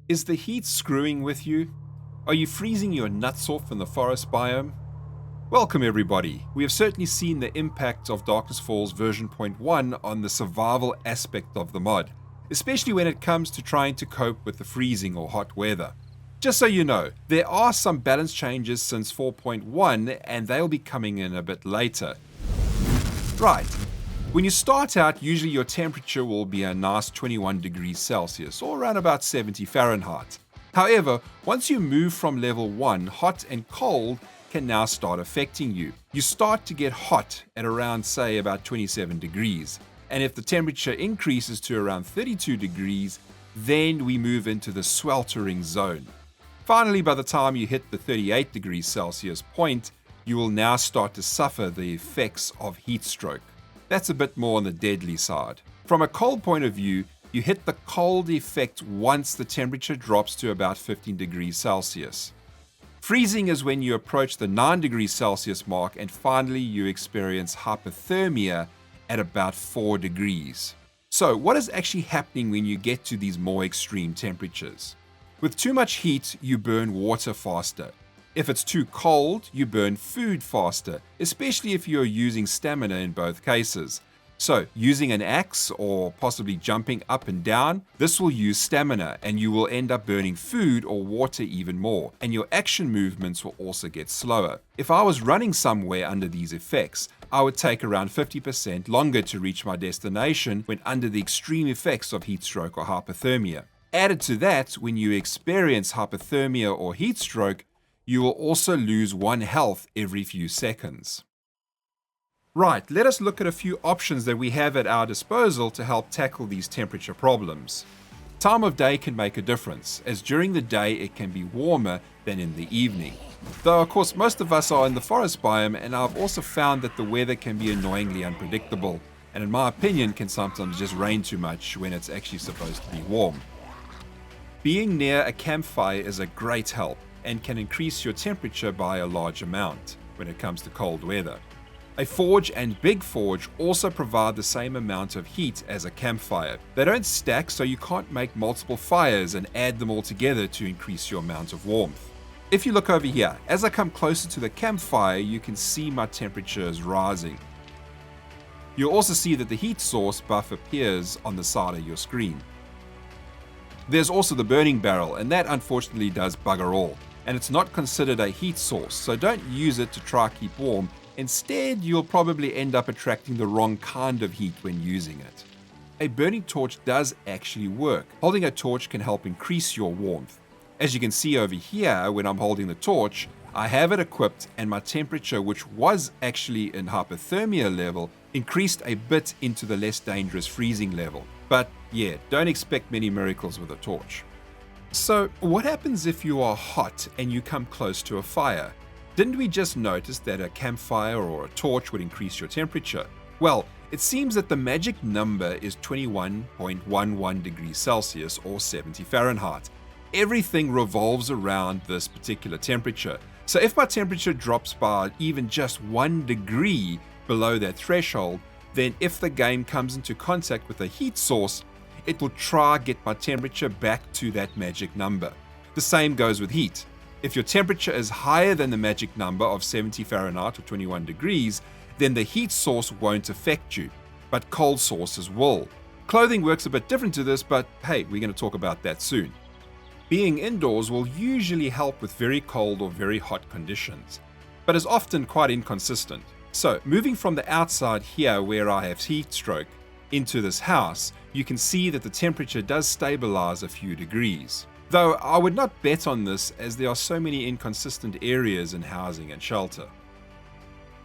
Is the heat screwing with you? Are you freezing your nuts off in the forest biome? Welcome everybody. We have certainly seen the impact of Darkness Falls version 0.1 on the survival aspect of the mod, especially when it comes to trying to cope with the freezing or hot weather. Just so you know, there are some balance changes since 4.1 and they'll be coming in a bit later. Right. When you start out, usually your temperature will be a nice 21 degrees Celsius or around about 70 Fahrenheit. However, once you move from level 1, hot and cold can now start affecting you. You start to get hot at around, say, about 27 degrees. And if the temperature increases to around 32 degrees, then we move into the sweltering zone. Finally, by the time you hit the 38 degrees Celsius point, you will now start to suffer the effects of Heatstroke. That's a bit more on the deadly side. From a cold point of view, you hit the cold effect once the temperature drops to about 15 degrees Celsius. Freezing is when you approach the 9 degrees Celsius mark, and finally you experience hypothermia at about 4 degrees. So what is actually happening when you get to these more extreme temperatures? With too much heat, you burn water faster. If it's too cold, you burn food faster, especially if you're using stamina in both cases. So, using an axe or possibly jumping up and down, this will use stamina and you will end up burning food or water even more, and your action movements will also get slower. If I was running somewhere under these effects, I would take around 50% longer to reach my destination when under the extreme effects of heatstroke or hypothermia. Added to that, when you experience hypothermia or heatstroke, you will also lose 1 health every few seconds. Right, let us look at a few options that we have at our disposal to help tackle these temperature problems. Time of day can make a difference, as during the day it can be warmer than in the evening. Though of course most of us are in the forest biome, and I've also found that the weather can be annoyingly unpredictable, and in my opinion can sometimes just rain too much when it's actually supposed to be warm. Being near a campfire is a great help, and can increase your temperature by a large amount when it comes to cold weather. A forge and big forge also provide the same amount of heat as a campfire. They don't stack, so you can't make multiple fires and add them all together to increase your amount of warmth. If you look over here, as I come closer to the campfire, you can see my temperature is rising. You'll also see that the heat source buff appears on the side of your screen. There's also the burning barrel, and that unfortunately does bugger all. And it's not considered a heat source, so don't use it to try keep warm. Instead, you'll probably end up attracting the wrong kind of heat when using it. A burning torch does actually work. Holding a torch can help increase your warmth. As you can see over here, when I'm holding the torch, I have it equipped and my temperature, which was actually in hypothermia level, increased a bit into the less dangerous freezing level. But yeah, don't expect many miracles with a torch. So, what happens if you are hot and you come close to a fire? Didn't we just notice that a campfire or a torch would increase your temperature? Well, it seems that the magic number is 21.11 degrees Celsius or 70 Fahrenheit. Everything revolves around this particular temperature. So if my temperature drops by even just 1 degree below that threshold, then if the game comes into contact with a heat source, it will try get my temperature back to that magic number. The same goes with heat. If your temperature is higher than the magic number of 70 Fahrenheit or 21 degrees, then the heat source won't affect you, but cold sources will. Clothing works a bit different to this, but hey, we're going to talk about that soon. Being indoors will usually help with very cold or very hot conditions, but is often quite inconsistent. So, moving from the outside here where I have heat stroke into this house, you can see that the temperature does stabilize a few degrees. Though I would not bet on this, as there are so many inconsistent areas in housing and shelter.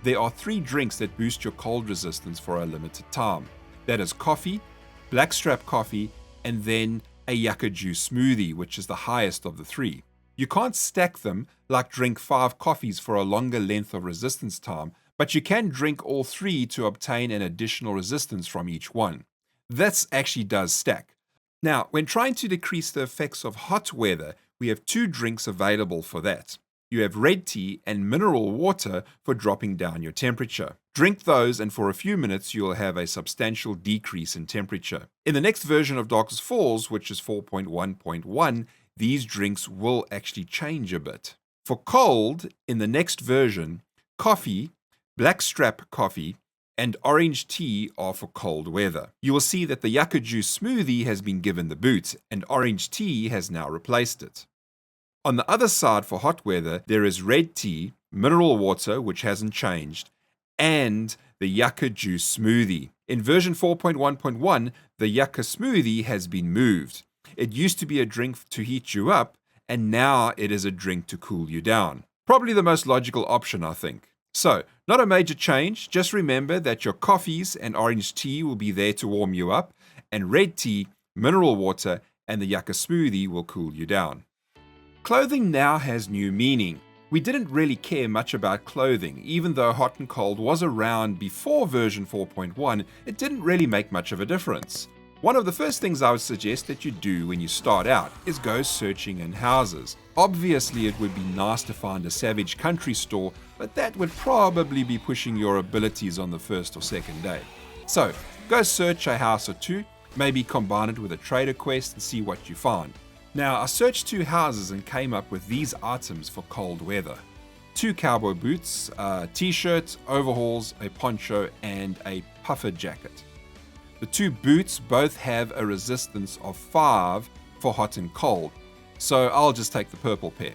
There are 3 drinks that boost your cold resistance for a limited time. That is coffee, blackstrap coffee, and then a yucca juice smoothie, which is the highest of the 3. You can't stack them like drink 5 coffees for a longer length of resistance time, but you can drink all 3 to obtain an additional resistance from each one. This actually does stack. Now, when trying to decrease the effects of hot weather, we have 2 drinks available for that. You have red tea and mineral water for dropping down your temperature. Drink those and for a few minutes you'll have a substantial decrease in temperature. In the next version of Darkness Falls, which is 4.1.1, these drinks will actually change a bit. For cold, in the next version, coffee, blackstrap coffee, and orange tea are for cold weather. You will see that the yucca juice smoothie has been given the boot, and orange tea has now replaced it. On the other side for hot weather, there is red tea, mineral water, which hasn't changed, and the yucca juice smoothie. In version 4.1.1, the yucca smoothie has been moved. It used to be a drink to heat you up, and now it is a drink to cool you down. Probably the most logical option, I think. So, not a major change, just remember that your coffees and orange tea will be there to warm you up, and red tea, mineral water, and the yucca smoothie will cool you down. Clothing now has new meaning. We didn't really care much about clothing, even though hot and cold was around before version 4.1, it didn't really make much of a difference. One of the first things I would suggest that you do when you start out is go searching in houses. Obviously it would be nice to find a savage country store, but that would probably be pushing your abilities on the first or second day. So, go search a house or two, maybe combine it with a trader quest and see what you find. Now, I searched 2 houses and came up with these items for cold weather. 2 cowboy boots, a t-shirt, overalls, a poncho, and a puffer jacket. The 2 boots both have a resistance of 5 for hot and cold, so I'll just take the purple pair.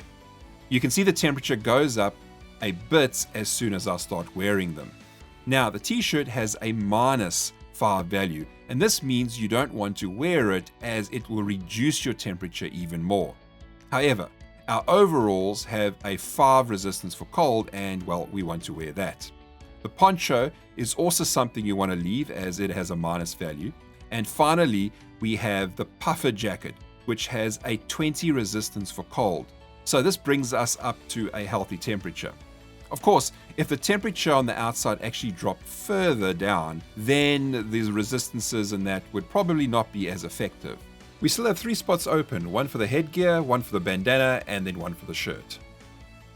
You can see the temperature goes up a bit as soon as I start wearing them. Now, the t-shirt has a -5 value, and this means you don't want to wear it as it will reduce your temperature even more. However, our overalls have a 5 resistance for cold, and well, we want to wear that. The poncho is also something you want to leave as it has a minus value. And finally, we have the puffer jacket, which has a 20 resistance for cold. So this brings us up to a healthy temperature. Of course, if the temperature on the outside actually dropped further down, then these resistances and that would probably not be as effective. We still have 3 spots open, one for the headgear, one for the bandana, and then one for the shirt.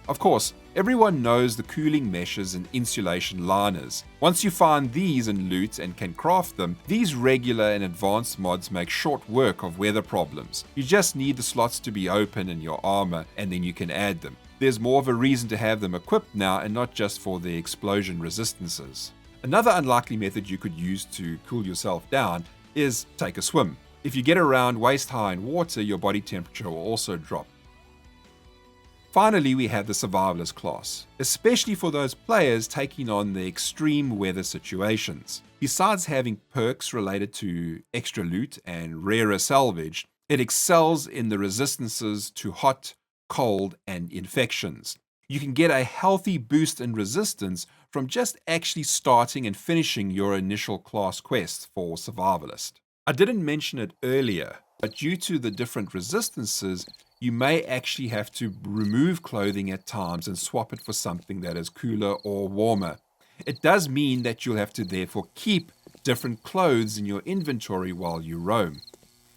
Of course, everyone knows the cooling meshes and insulation liners. Once you find these and loot and can craft them, these regular and advanced mods make short work of weather problems. You just need the slots to be open in your armor and then you can add them. There's more of a reason to have them equipped now and not just for the explosion resistances. Another unlikely method you could use to cool yourself down is take a swim. If you get around waist high in water, your body temperature will also drop. Finally, we have the Survivalist class, especially for those players taking on the extreme weather situations. Besides having perks related to extra loot and rarer salvage, it excels in the resistances to hot, cold, and infections. You can get a healthy boost in resistance from just actually starting and finishing your initial class quest for Survivalist. I didn't mention it earlier, but due to the different resistances, you may actually have to remove clothing at times and swap it for something that is cooler or warmer. It does mean that you'll have to therefore keep different clothes in your inventory while you roam.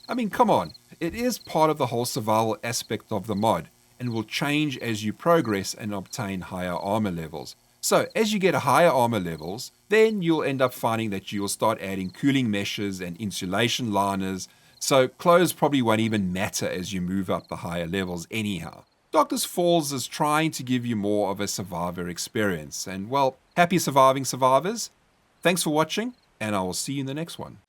I mean, come on, it is part of the whole survival aspect of the mod and will change as you progress and obtain higher armor levels. So as you get higher armor levels, then you'll end up finding that you'll start adding cooling meshes and insulation liners, so clothes probably won't even matter as you move up the higher levels anyhow. Darkness Falls is trying to give you more of a survivor experience, and well, happy surviving survivors. Thanks for watching, and I will see you in the next one.